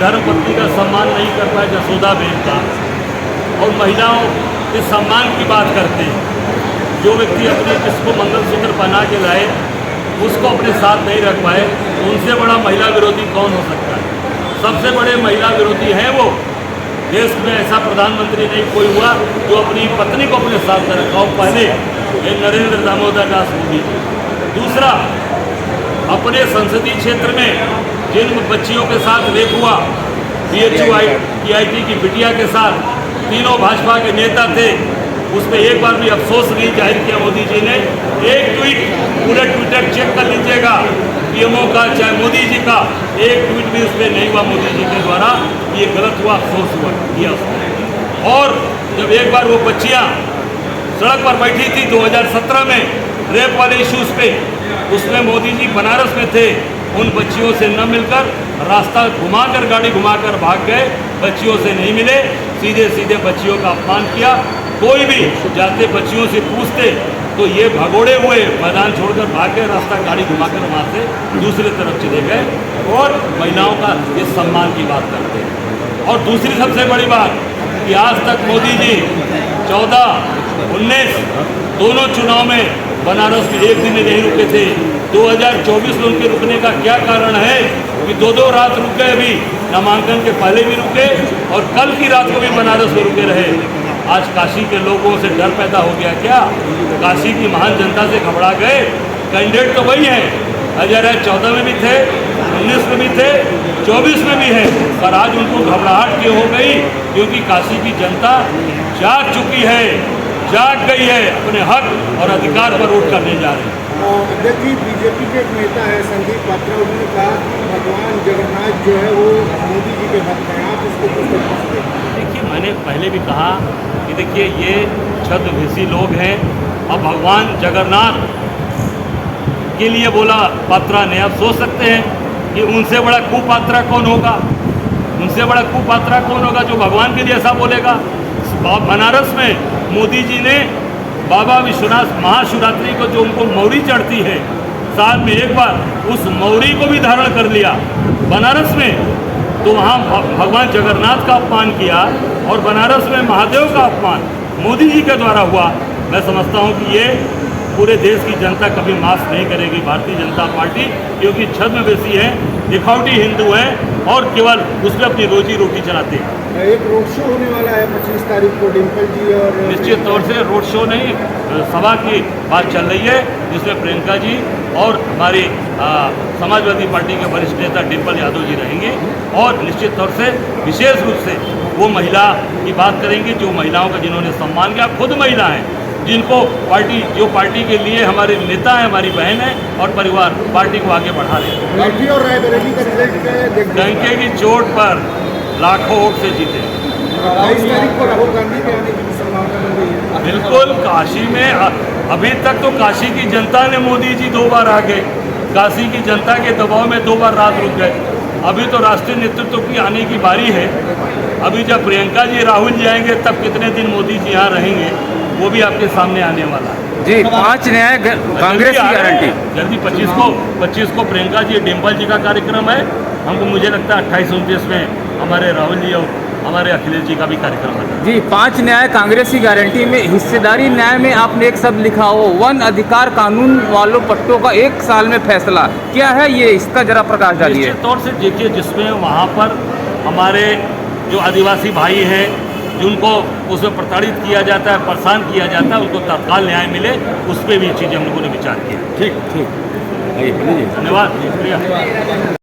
धर्मपत्नी का सम्मान नहीं कर पाए जसोदा बेन का, और महिलाओं के सम्मान की बात करते हैं। जो व्यक्ति अपने जिसको मंगलसूत्र पहना के लाए उसको अपने साथ नहीं रख पाए, तो उनसे बड़ा महिला विरोधी कौन हो सकता है? सबसे बड़े महिला विरोधी हैं वो। देश में ऐसा प्रधानमंत्री नहीं कोई हुआ जो अपनी पत्नी को अपने साथ न रखा हो। पहले ये नरेंद्र दामोदर दास मोदी। दूसरा, अपने संसदीय क्षेत्र में जिन बच्चियों के साथ रेप हुआ, PHU-IIT की बिटिया के साथ, तीनों भाजपा के नेता थे, उस पर एक बार भी अफसोस नहीं जाहिर किया मोदी जी ने। एक ट्वीट, पूरे ट्विटर चेक कर लीजिएगा पीएमओ का चाहे मोदी जी का, एक ट्वीट भी उस पर नहीं हुआ मोदी जी के द्वारा। ये गलत हुआ, अफसोस हुआ किया उसने। और जब एक बार वो बच्चियाँ सड़क पर बैठी थी 2017 में रेप वाले इश्यूज पे, उसमें मोदी जी बनारस में थे, उन बच्चियों से न मिलकर रास्ता घुमाकर, गाड़ी घुमाकर भाग गए, बच्चियों से नहीं मिले, सीधे सीधे बच्चियों का अपमान किया। कोई भी जाते बच्चियों से पूछते तो ये भगोड़े हुए मैदान छोड़कर भाग गए, रास्ता गाड़ी घुमाकर वहाँ से दूसरी तरफ चले गए। और महिलाओं का ये सम्मान की बात करते हैं। और दूसरी सबसे बड़ी बात कि आज तक मोदी जी 14, 19 दोनों चुनाव में बनारस में एक दिन नहीं रुके थे। 2024 में उनके रुकने का क्या कारण है कि 2-2 रात रुक गए, अभी नामांकन के पहले भी रुके और कल की रात को भी बनारस में रुके रहे। आज काशी के लोगों से डर पैदा हो गया क्या? काशी की महान जनता से घबरा गए? कैंडिडेट तो वही हैं, 2014 में भी थे, 19 में भी थे, 24 में भी है, पर आज उनको घबराहट क्यों हो गई? क्योंकि काशी की जनता जाग चुकी है, जाग गई है, अपने हक और अधिकार पर वोट करने जा रही है। अध्यक्ष जी, बीजेपी के एक नेता है संदीप पात्रा, उन्होंने कहा कि भगवान जगन्नाथ जो है वो मोदी जी के भक्त हैं, आप उसको कुछ समझते हैं? देखिए, मैंने पहले भी कहा कि देखिए ये छद्मवेशी लोग हैं। अब भगवान जगन्नाथ के लिए बोला पात्रा ने, आप सोच सकते हैं कि उनसे बड़ा कुपात्रा कौन होगा? उनसे बड़ा कुपात्रा कौन होगा जो भगवान के लिए ऐसा बोलेगा? बनारस में मोदी जी ने बाबा विश्वनाथ महाशिवरात्रि को जो उनको मौरी चढ़ती है साल में एक बार, उस मौरी को भी धारण कर लिया बनारस में। तो वहाँ भगवान जगन्नाथ का अपमान किया और बनारस में महादेव का अपमान मोदी जी के द्वारा हुआ। मैं समझता हूँ कि ये पूरे देश की जनता कभी माफ़ नहीं करेगी भारतीय जनता पार्टी, क्योंकि छद्मवेशी हैं, दिखावटी हिंदू हैं और केवल उसमें अपनी रोजी रोटी चलाते हैं। एक रोड शो होने वाला है 25 तारीख को, डिम्पल जी और निश्चित तौर से रोड शो नहीं, सभा की बात चल रही है, जिसमें प्रियंका जी और हमारी समाजवादी पार्टी के वरिष्ठ नेता डिम्पल यादव जी रहेंगे। और निश्चित तौर से विशेष रूप से वो महिला की बात करेंगे जो महिलाओं का जिन्होंने सम्मान किया, खुद महिला हैं, जिनको पार्टी के लिए हमारे नेता हैं, हमारी बहन है और परिवार पार्टी को आगे बढ़ा रहे हैं। काशी और रायबरेली का रिजल्ट डंके की चोट पर लाखों वोट से जीते। 22 तारीख को राहुल गांधी के आने की संभावना बन रही है। बिल्कुल, काशी में अभी तक तो काशी की जनता ने मोदी जी 2 बार आ गए, काशी की जनता के दबाव में 2 बार रात रुक गए। अभी तो राष्ट्रीय नेतृत्व की आने की बारी है। अभी जब प्रियंका जी राहुल जी आएंगे तब कितने दिन मोदी जी यहाँ रहेंगे वो भी आपके सामने आने वाला है। जी, 5 न्याय कांग्रेस की गारंटी जल्दी 25 को प्रियंका जी डिम्पल जी का कार्यक्रम है। हमको मुझे लगता है 28-29 में हमारे राहुल जी और हमारे अखिलेश जी का भी कार्यक्रम है। जी, 5 न्याय कांग्रेस की गारंटी में हिस्सेदारी न्याय में आपने एक शब्द लिखा हो, वन अधिकार कानून वालों पट्टों का 1 साल में फैसला, क्या है ये? इसका जरा प्रकाश डालिए। निश्चित तौर से देखिए, जिसमें वहाँ पर हमारे जो आदिवासी भाई हैं जिनको उसमें प्रताड़ित किया जाता है, परेशान किया जाता है, उनको तत्काल न्याय मिले, उस पर भी चीज़ें हम लोगों ने विचार किया। ठीक, धन्यवाद, शुक्रिया।